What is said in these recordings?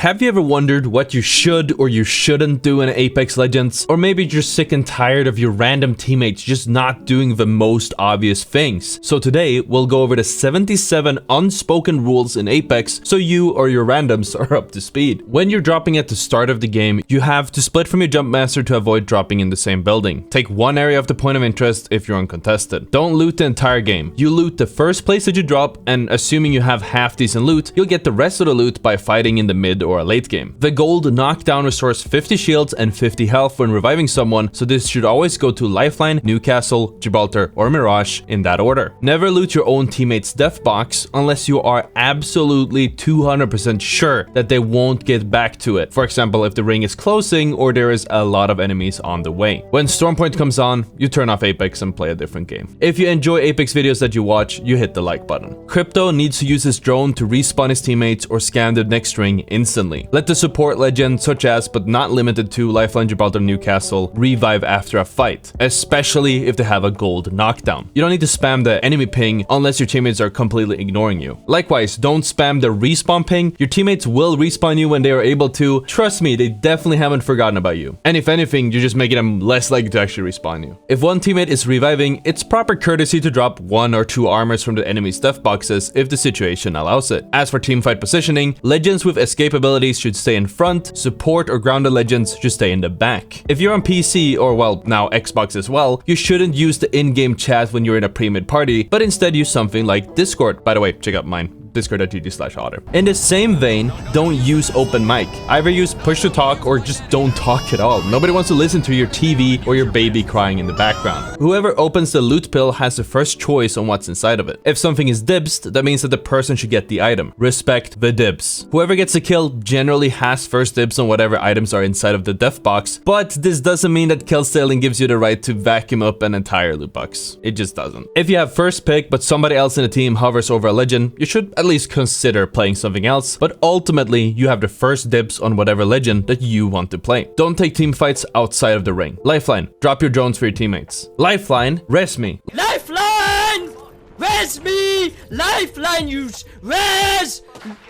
Have you ever wondered what you should or you shouldn't do in Apex Legends? Or maybe you're sick and tired of your random teammates just not doing the most obvious things. So today, we'll go over the 77 unspoken rules in Apex so you or your randoms are up to speed. When you're dropping at the start of the game, you have to split from your jump master to avoid dropping in the same building. Take one area of the point of interest if you're uncontested. Don't loot the entire game. You loot the first place that you drop, and assuming you have half decent loot, you'll get the rest of the loot by fighting in the mid or a late game. The gold Knockdown restores 50 shields and 50 health when reviving someone, so this should always go to Lifeline, Newcastle, Gibraltar, or Mirage in that order. Never loot your own teammate's death box unless you are absolutely 200% sure that they won't get back to it. For example, if the ring is closing or there is a lot of enemies on the way. When Stormpoint comes on, you turn off Apex and play a different game. If you enjoy Apex videos that you watch, you hit the like button. Crypto needs to use his drone to respawn his teammates or scan the next ring instantly. Let the support legend, such as but not limited to Lifeline, Gibraltar, Newcastle, revive after a fight, especially if they have a gold knockdown. You don't need to spam the enemy ping unless your teammates are completely ignoring you. Likewise, don't spam the respawn ping. Your teammates will respawn you when they are able to. Trust me, they definitely haven't forgotten about you. And if anything, you're just making them less likely to actually respawn you. If one teammate is reviving, it's proper courtesy to drop 1 or 2 armors from the enemy's death boxes if the situation allows it. As for teamfight positioning, legends with escape abilities should stay in front, support or grounded legends should stay in the back. If you're on PC or, well, now Xbox as well, you shouldn't use the in-game chat when you're in a pre-mid party, but instead use something like Discord. By the way, check out mine. Discord.gg/Ottr. In the same vein, don't use open mic. Either use push to talk or just don't talk at all. Nobody wants to listen to your TV or your baby crying in the background. Whoever opens the loot pill has the first choice on what's inside of it. If something is dibs, that means that the person should get the item. Respect the dibs. Whoever gets a kill generally has first dibs on whatever items are inside of the death box, but this doesn't mean that kill stealing gives you the right to vacuum up an entire loot box. It just doesn't. If you have first pick, but somebody else in the team hovers over a legend, you should at least consider playing something else, but ultimately you have the first dibs on whatever legend that you want to play. Don't take team fights outside of the ring. Lifeline, drop your drones for your teammates. Lifeline, res me. Lifeline! Res me! Lifeline use! Res!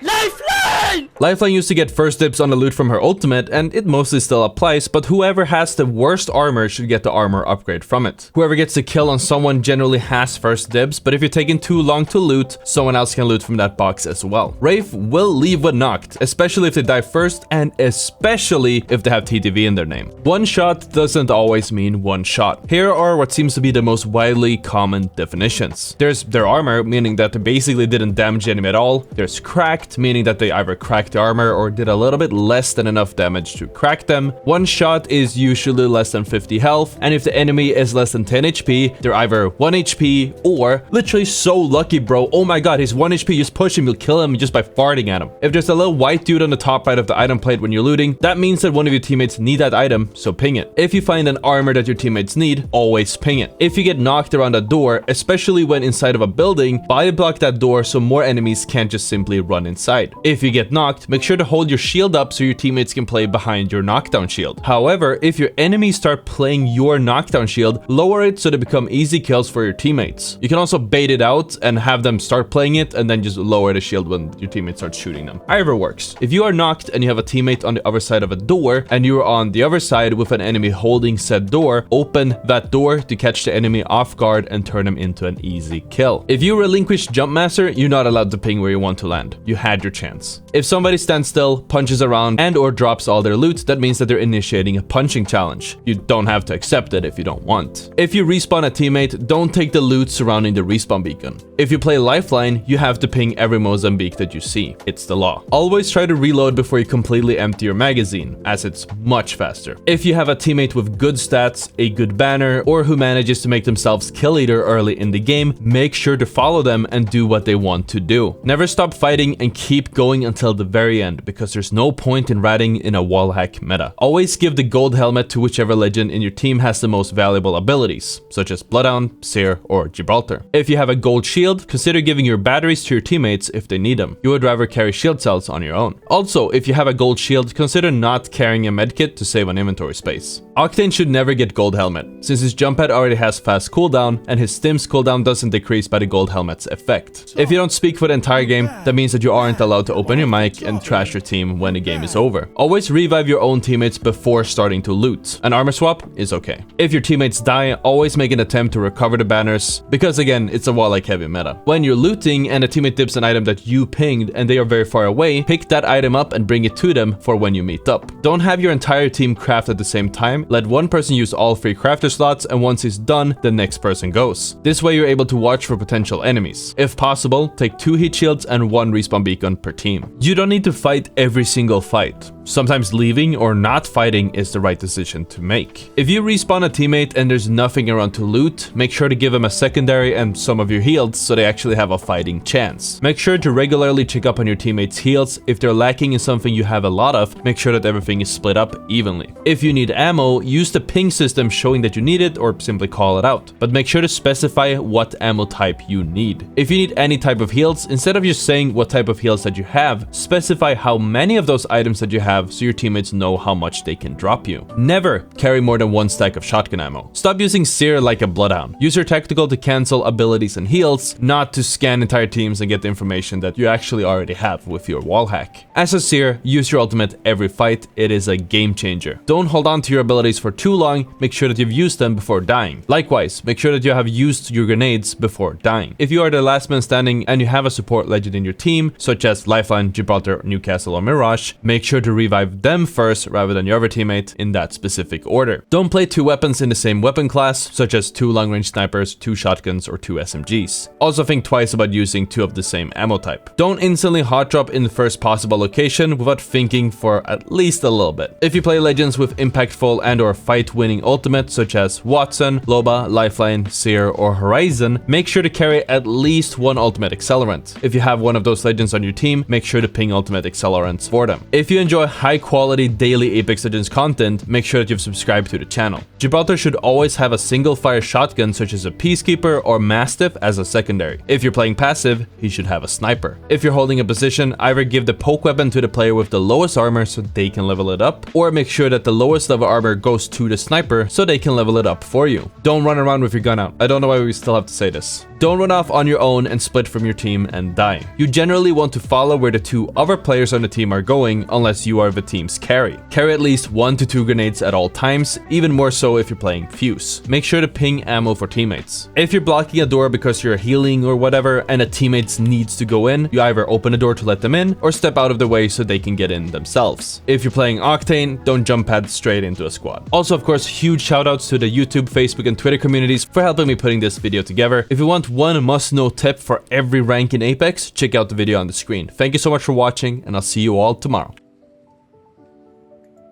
Lifeline! Lifeline used to get first dibs on the loot from her ultimate, and it mostly still applies, but whoever has the worst armor should get the armor upgrade from it. Whoever gets the kill on someone generally has first dibs, but if you're taking too long to loot, someone else can loot from that box as well. Wraith will leave when knocked, especially if they die first, and especially if they have TTV in their name. One shot doesn't always mean one shot. Here are what seems to be the most widely common definitions. There's their armor, meaning that they basically didn't damage the enemy at all. There's cracked, meaning that they either cracked the armor or did a little bit less than enough damage to crack them. One shot is usually less than 50 health, and if the enemy is less than 10 HP, they're either 1 HP or literally so lucky, bro. Oh my god, he's 1 HP, just push him, you'll kill him just by farting at him. If there's a little white dude on the top right of the item plate when you're looting, that means that one of your teammates need that item, so ping it. If you find an armor that your teammates need, always ping it. If you get knocked around a door, especially when inside of a building, body block that door so more enemies can't just simply run inside. If you get knocked, make sure to hold your shield up so your teammates can play behind your knockdown shield. However, if your enemies start playing your knockdown shield, lower it so they become easy kills for your teammates. You can also bait it out and have them start playing it and then just lower the shield when your teammates start shooting them. Either works. If you are knocked and you have a teammate on the other side of a door and you are on the other side with an enemy holding said door, open that door to catch the enemy off guard and turn them into an easy kill. If you relinquish jump master, you're not allowed to ping where you want to land. You had your chance. If somebody stands still, punches around, and or drops all their loot, that means that they're initiating a punching challenge. You don't have to accept it if you don't want. If you respawn a teammate, don't take the loot surrounding the respawn beacon. If you play Lifeline, you have to ping every Mozambique that you see. It's the law. Always try to reload before you completely empty your magazine, as it's much faster. If you have a teammate with good stats, a good banner, or who manages to make themselves kill leader early in the game, make sure to follow them and do what they want to do. Never stop fighting and keep going until the very end, because there's no point in ratting in a wallhack meta. Always give the gold helmet to whichever legend in your team has the most valuable abilities, such as Bloodhound, Seer, or Gibraltar. If you have a gold shield, consider giving your batteries to your teammates if they need them. You would rather carry shield cells on your own. Also, if you have a gold shield, consider not carrying a medkit to save on inventory space. Octane should never get gold helmet, since his jump pad already has fast cooldown and his stim's cooldown doesn't decrease increased by the gold helmet's effect. If you don't speak for the entire game, that means that you aren't allowed to open your mic and trash your team when the game is over. Always revive your own teammates before starting to loot. An armor swap is okay. If your teammates die, always make an attempt to recover the banners, because again, it's a wall-like heavy meta. When you're looting and a teammate dips an item that you pinged and they are very far away, pick that item up and bring it to them for when you meet up. Don't have your entire team craft at the same time. Let one person use all 3 crafter slots, and once he's done, the next person goes. This way you're able to watch for potential enemies. If possible, take 2 heat shields and 1 respawn beacon per team. You don't need to fight every single fight. Sometimes leaving or not fighting is the right decision to make. If you respawn a teammate and there's nothing around to loot, make sure to give them a secondary and some of your heals so they actually have a fighting chance. Make sure to regularly check up on your teammates' heals. If they're lacking in something you have a lot of, make sure that everything is split up evenly. If you need ammo, use the ping system showing that you need it, or simply call it out. But make sure to specify what ammo type you need. If you need any type of heals, instead of just saying what type of heals that you have, specify how many of those items that you have so your teammates know how much they can drop you. Never carry more than 1 stack of shotgun ammo. Stop using Seer like a bloodhound. Use your tactical to cancel abilities and heals, not to scan entire teams and get the information that you actually already have with your wall hack. As a Seer, use your ultimate every fight. It is a game changer. Don't hold on to your abilities for too long. Make sure that you've used them before dying. Likewise, make sure that you have used your grenades before dying. If you are the last man standing and you have a support legend in your team, such as Lifeline, Gibraltar, Newcastle, or Mirage, make sure to revive them first rather than your other teammate in that specific order. Don't play 2 weapons in the same weapon class, such as 2 long-range snipers, 2 shotguns, or 2 SMGs. Also think twice about using 2 of the same ammo type. Don't instantly hot drop in the first possible location without thinking for at least a little bit. If you play legends with impactful and or fight-winning ultimates such as Watson, Loba, Lifeline, Seer, or Horizon, make sure to carry at least 1 ultimate accelerant. If you have one of those legends on your team, make sure to ping ultimate accelerants for them. If you enjoy high-quality daily Apex Legends content, make sure that you've subscribed to the channel. Gibraltar should always have a single-fire shotgun such as a Peacekeeper or Mastiff as a secondary. If you're playing passive, he should have a sniper. If you're holding a position, either give the poke weapon to the player with the lowest armor so they can level it up, or make sure that the lowest level armor goes to the sniper so they can level it up for you. Don't run around with your gun out. I don't know why we still have to say this. Don't run off on your own and split from your team and die. You generally want to follow where the 2 other players on the team are going unless you are the team's carry. Carry at least 1 to 2 grenades at all times, even more so if you're playing Fuse. Make sure to ping ammo for teammates. If you're blocking a door because you're healing or whatever and a teammate needs to go in, you either open the door to let them in or step out of the way so they can get in themselves. If you're playing Octane, don't jump pad straight into a squad. Also, of course, huge shoutouts to the YouTube, Facebook, and Twitter communities for helping me putting this video together. If you want one must-know tip for every rank in Apex, check out the video on the screen. Thank you so much for watching, and I'll see you all tomorrow.